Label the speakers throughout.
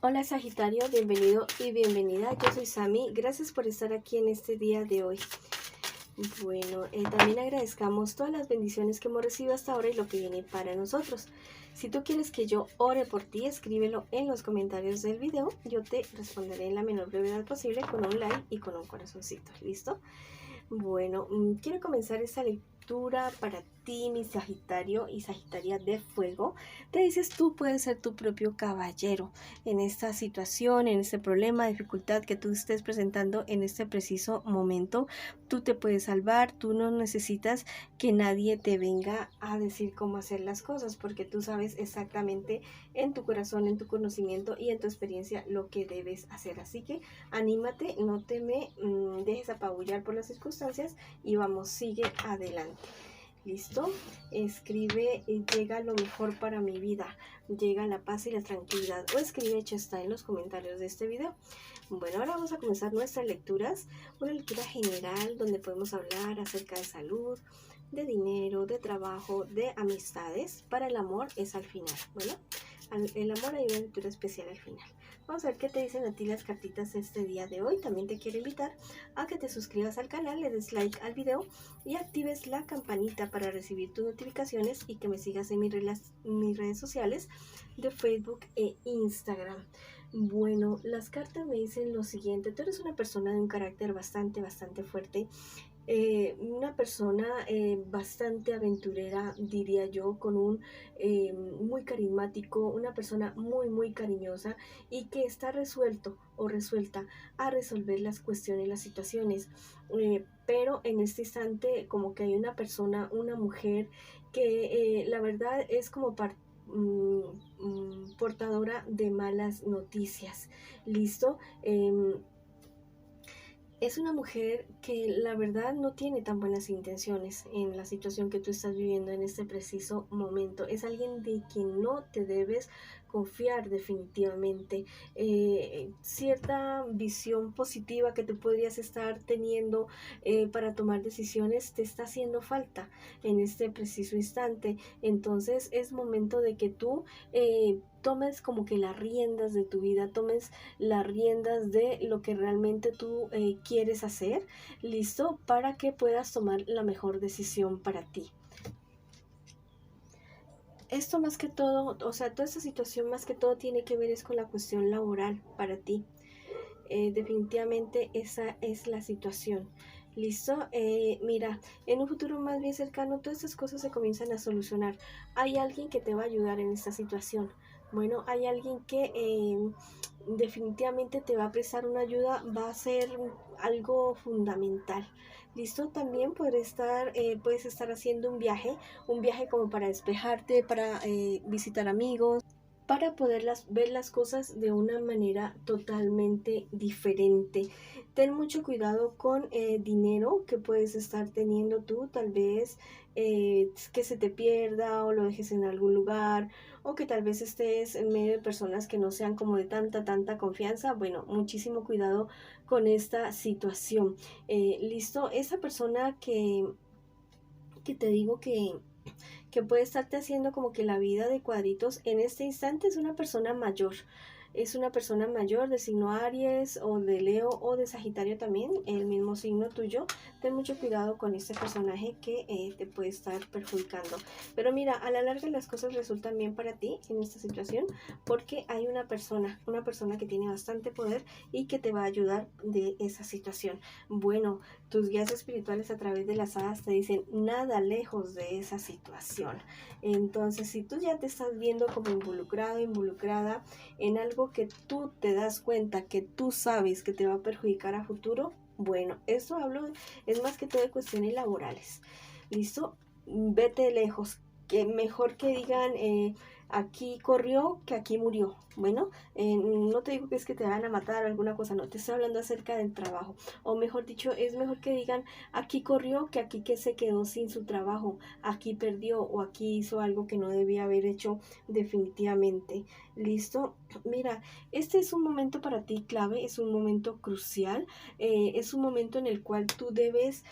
Speaker 1: Hola Sagitario, bienvenido y bienvenida. Yo soy Sami, gracias por estar aquí en este día de hoy. Bueno, también agradezcamos todas las bendiciones que hemos recibido hasta ahora y lo que viene para nosotros. Si tú quieres que yo ore por ti, escríbelo en los comentarios del video. Yo te responderé en la menor brevedad posible con un like y con un corazoncito. ¿Listo? Bueno, quiero comenzar esta lectura para ti, mi Sagitario y Sagitaria de fuego. Te dices, tú puedes ser tu propio caballero en esta situación, en este problema, dificultad que tú estés presentando en este preciso momento. Tú te puedes salvar, tú no necesitas que nadie te venga a decir cómo hacer las cosas, porque tú sabes exactamente en tu corazón, en tu conocimiento y en tu experiencia lo que debes hacer. Así que anímate, no te me dejes apabullar por las circunstancias y vamos, sigue adelante. ¿Listo? Escribe, llega lo mejor para mi vida, llega la paz y la tranquilidad, o escribe hecho está en los comentarios de este video. Bueno, ahora vamos a comenzar nuestras lecturas, una lectura general donde podemos hablar acerca de salud, de dinero, de trabajo, de amistades. Para el amor es al final. Bueno, el amor hay una lectura especial al final. Vamos a ver qué te dicen a ti las cartitas este día de hoy. También te quiero invitar a que te suscribas al canal, le des like al video y actives la campanita para recibir tus notificaciones y que me sigas en mis redes sociales de Facebook e Instagram. Bueno, las cartas me dicen lo siguiente: tú eres una persona de un carácter bastante fuerte. Una persona bastante aventurera, diría yo, con un muy carismático, una persona muy cariñosa y que está resuelto o resuelta a resolver las cuestiones, las situaciones. Pero en este instante como que hay una persona, una mujer que la verdad es como portadora de malas noticias. ¿Listo? Es una mujer que la verdad no tiene tan buenas intenciones en la situación que tú estás viviendo en este preciso momento. Es alguien de quien no te debes confiar definitivamente. Cierta visión positiva que tú podrías estar teniendo para tomar decisiones te está haciendo falta en este preciso instante. Entonces es momento de que tú tomes como que las riendas de tu vida, tomes las riendas de lo que realmente tú quieres hacer, listo, para que puedas tomar la mejor decisión para ti. Esto más que todo, o sea, toda esta situación más que todo tiene que ver es con la cuestión laboral para ti. Definitivamente esa es la situación. ¿Listo? Mira, en un futuro más bien cercano todas estas cosas se comienzan a solucionar. Hay alguien que te va a ayudar en esta situación. Bueno, hay alguien que definitivamente te va a prestar una ayuda, va a ser algo fundamental. ¿Listo? También puedes estar haciendo un viaje como para despejarte, para visitar amigos, para poder ver las cosas de una manera totalmente diferente. Ten mucho cuidado con dinero que puedes estar teniendo tú, tal vez que se te pierda o lo dejes en algún lugar, o que tal vez estés en medio de personas que no sean como de tanta confianza. Bueno, muchísimo cuidado con esta situación. Listo, esa persona que te digo que puede estarte haciendo como que la vida de cuadritos en este instante es una persona mayor. Es una persona mayor de signo Aries o de Leo o de Sagitario también, el mismo signo tuyo. Ten mucho cuidado con este personaje que te puede estar perjudicando. Pero mira, a la larga las cosas resultan bien para ti en esta situación porque hay una persona que tiene bastante poder y que te va a ayudar de esa situación. Bueno, tus guías espirituales a través de las hadas te dicen nada lejos de esa situación. Entonces, si tú ya te estás viendo como involucrado, involucrada en algo que tú te das cuenta, que tú sabes que te va a perjudicar a futuro, bueno, eso es más que todo de cuestiones laborales. ¿Listo? Vete lejos, que mejor que digan aquí corrió que aquí murió. Bueno, no te digo que es que te van a matar o alguna cosa, no, te estoy hablando acerca del trabajo. O mejor dicho, es mejor que digan aquí corrió que aquí que se quedó sin su trabajo, aquí perdió o aquí hizo algo que no debía haber hecho definitivamente. ¿Listo? Mira, este es un momento para ti clave, es un momento crucial, es un momento en el cual tú debes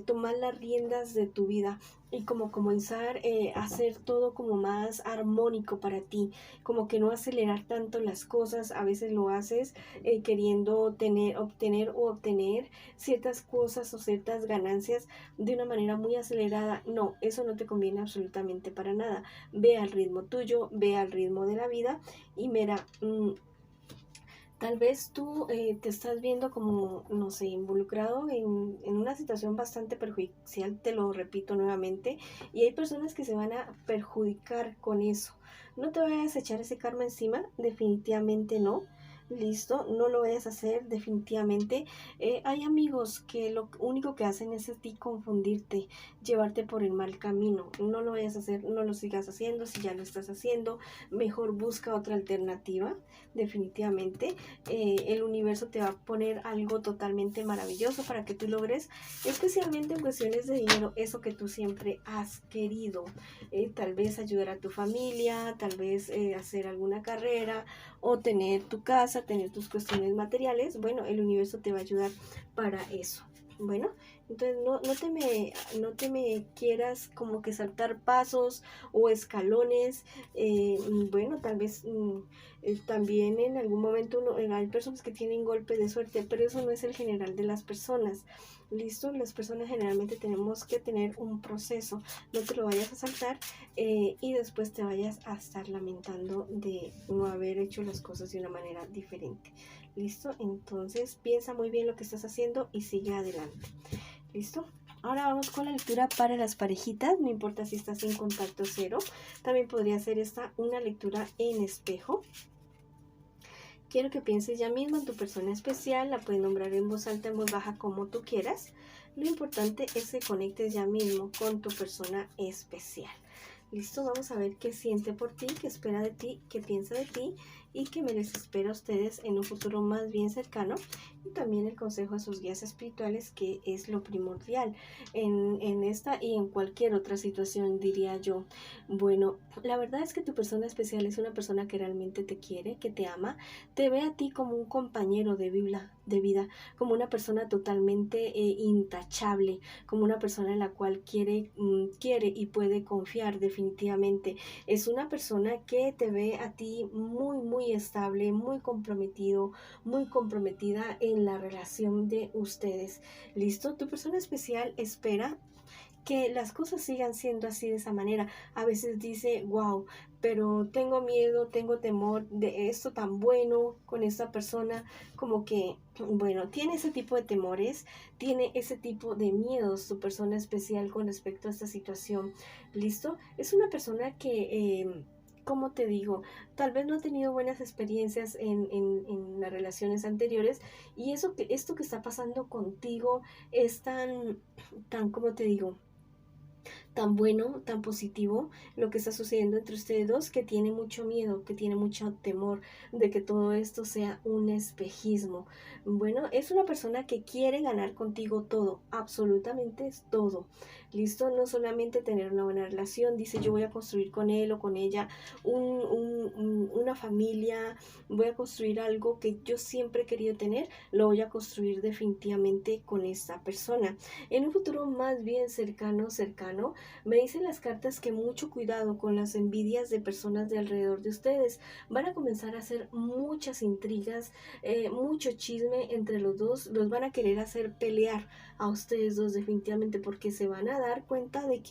Speaker 1: tomar las riendas de tu vida y como comenzar a hacer todo como más armónico para ti, como que no acelerar tanto las cosas. A veces lo haces queriendo obtener ciertas cosas o ciertas ganancias de una manera muy acelerada. No, eso no te conviene absolutamente para nada. Ve al ritmo tuyo, ve al ritmo de la vida y mira, tal vez tú te estás viendo como, no sé, involucrado en una situación bastante perjudicial, te lo repito nuevamente, y hay personas que se van a perjudicar con eso. No te vayas a echar ese karma encima, definitivamente no. Listo, no lo vayas a hacer definitivamente. Hay amigos que lo único que hacen es a ti confundirte, llevarte por el mal camino. No lo vayas a hacer, no lo sigas haciendo. Si ya lo estás haciendo, mejor busca otra alternativa, definitivamente. El universo te va a poner algo totalmente maravilloso para que tú logres, especialmente en cuestiones de dinero, eso que tú siempre has querido. Tal vez ayudar a tu familia, tal vez hacer alguna carrera o tener tu casa, tener tus cuestiones materiales. Bueno, el universo te va a ayudar para eso. Bueno, entonces no te me quieras como que saltar pasos o escalones. Bueno, tal vez también en algún momento hay personas que tienen golpe de suerte, pero eso no es el general de las personas. Listo, las personas generalmente tenemos que tener un proceso. No te lo vayas a saltar y después te vayas a estar lamentando de no haber hecho las cosas de una manera diferente. Listo, entonces piensa muy bien lo que estás haciendo y sigue adelante. ¿Listo? Ahora vamos con la lectura para las parejitas. No importa si estás en contacto cero, también podría ser esta una lectura en espejo. Quiero que pienses ya mismo en tu persona especial. La puedes nombrar en voz alta, en voz baja, como tú quieras. Lo importante es que conectes ya mismo con tu persona especial. Listo, vamos a ver qué siente por ti, qué espera de ti, qué piensa de ti y qué me les espera a ustedes en un futuro más bien cercano. Y también el consejo de sus guías espirituales, que es lo primordial en esta y en cualquier otra situación, diría yo. Bueno, la verdad es que tu persona especial es una persona que realmente te quiere, que te ama, te ve a ti como un compañero de vida, como una persona totalmente intachable, como una persona en la cual quiere y puede confiar definitivamente. Es una persona que te ve a ti muy estable, muy comprometido, muy comprometida en la relación de ustedes. ¿Listo? Tu persona especial espera que las cosas sigan siendo así, de esa manera. A veces dice, wow, pero tengo miedo, tengo temor de esto tan bueno con esta persona, como que, bueno, tiene ese tipo de temores, tiene ese tipo de miedos, su persona especial con respecto a esta situación. ¿Listo? Es una persona que como te digo, tal vez no ha tenido buenas experiencias en las relaciones anteriores, y esto que está pasando contigo es tan, como te digo, tan bueno, tan positivo lo que está sucediendo entre ustedes dos, que tiene mucho miedo, que tiene mucho temor de que todo esto sea un espejismo. Bueno, es una persona que quiere ganar contigo todo, absolutamente es todo. ¿Listo? No solamente tener una buena relación, dice yo voy a construir con él o con ella una familia, voy a construir algo que yo siempre he querido tener, lo voy a construir definitivamente con esta persona. En un futuro más bien cercano, me dicen las cartas que mucho cuidado con las envidias de personas de alrededor de ustedes. Van a comenzar a hacer muchas intrigas, mucho chisme entre los dos. Los van a querer hacer pelear a ustedes dos definitivamente, porque se van a dar cuenta de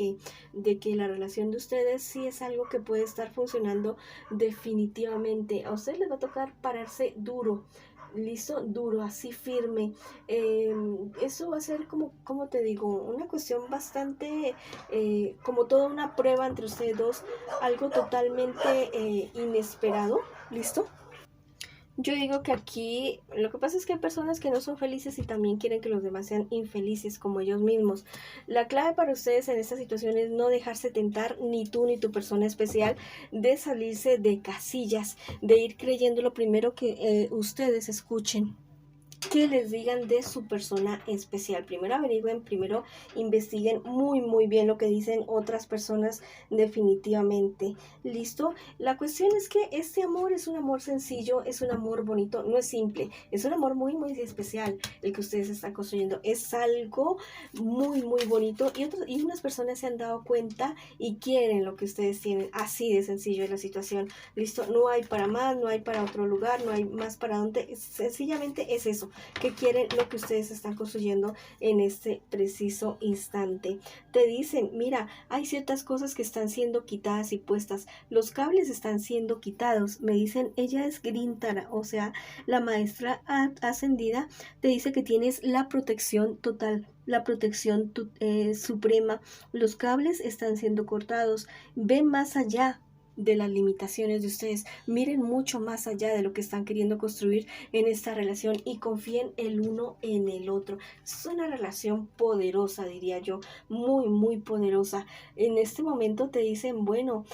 Speaker 1: que la relación de ustedes sí es algo que puede estar funcionando definitivamente. A ustedes les va a tocar pararse duro. Listo, duro, así firme. Eso va a ser como te digo, una cuestión bastante, como toda una prueba entre ustedes dos, algo totalmente inesperado. ¿Listo? Yo digo que aquí lo que pasa es que hay personas que no son felices y también quieren que los demás sean infelices como ellos mismos. La clave para ustedes en esta situación es no dejarse tentar, ni tú ni tu persona especial, de salirse de casillas, de ir creyendo lo primero que ustedes escuchen. que les digan de su persona especial. Primero averigüen, primero investiguen muy bien lo que dicen otras personas definitivamente. ¿Listo? La cuestión es que este amor es un amor sencillo, es un amor bonito, no es simple, es un amor muy especial el que ustedes están construyendo. Es algo muy bonito y unas personas se han dado cuenta y quieren lo que ustedes tienen. Así de sencillo es la situación. ¿Listo? No hay para más, no hay para otro lugar, no hay más para dónde. Sencillamente es eso, que quieren lo que ustedes están construyendo en este preciso instante. Te dicen, mira, hay ciertas cosas que están siendo quitadas y puestas, los cables están siendo quitados. Me dicen, ella es Grintara, o sea, la maestra ascendida, te dice que tienes la protección total, la protección suprema. Los cables están siendo cortados. Ve más allá de las limitaciones de ustedes, miren mucho más allá de lo que están queriendo construir en esta relación y confíen el uno en el otro. Es una relación poderosa, diría yo, muy poderosa. En este momento te dicen, bueno,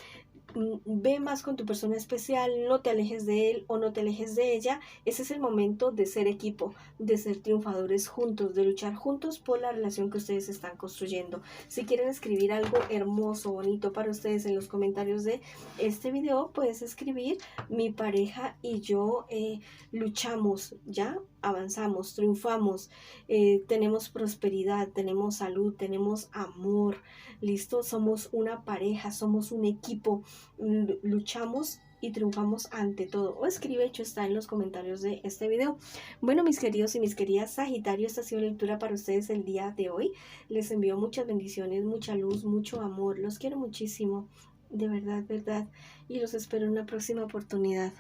Speaker 1: ve más con tu persona especial, no te alejes de él o no te alejes de ella. Ese es el momento de ser equipo, de ser triunfadores juntos, de luchar juntos por la relación que ustedes están construyendo. Si quieren escribir algo hermoso, bonito para ustedes en los comentarios de este video, puedes escribir: mi pareja y yo luchamos, ya avanzamos, triunfamos, tenemos prosperidad, tenemos salud, tenemos amor. Listo, somos una pareja, somos un equipo, luchamos y triunfamos ante todo. O escribe, hecho está en los comentarios de este video. Bueno, mis queridos y mis queridas Sagitario, esta ha sido la lectura para ustedes el día de hoy. Les envío muchas bendiciones, mucha luz, mucho amor. Los quiero muchísimo, de verdad, y los espero en una próxima oportunidad.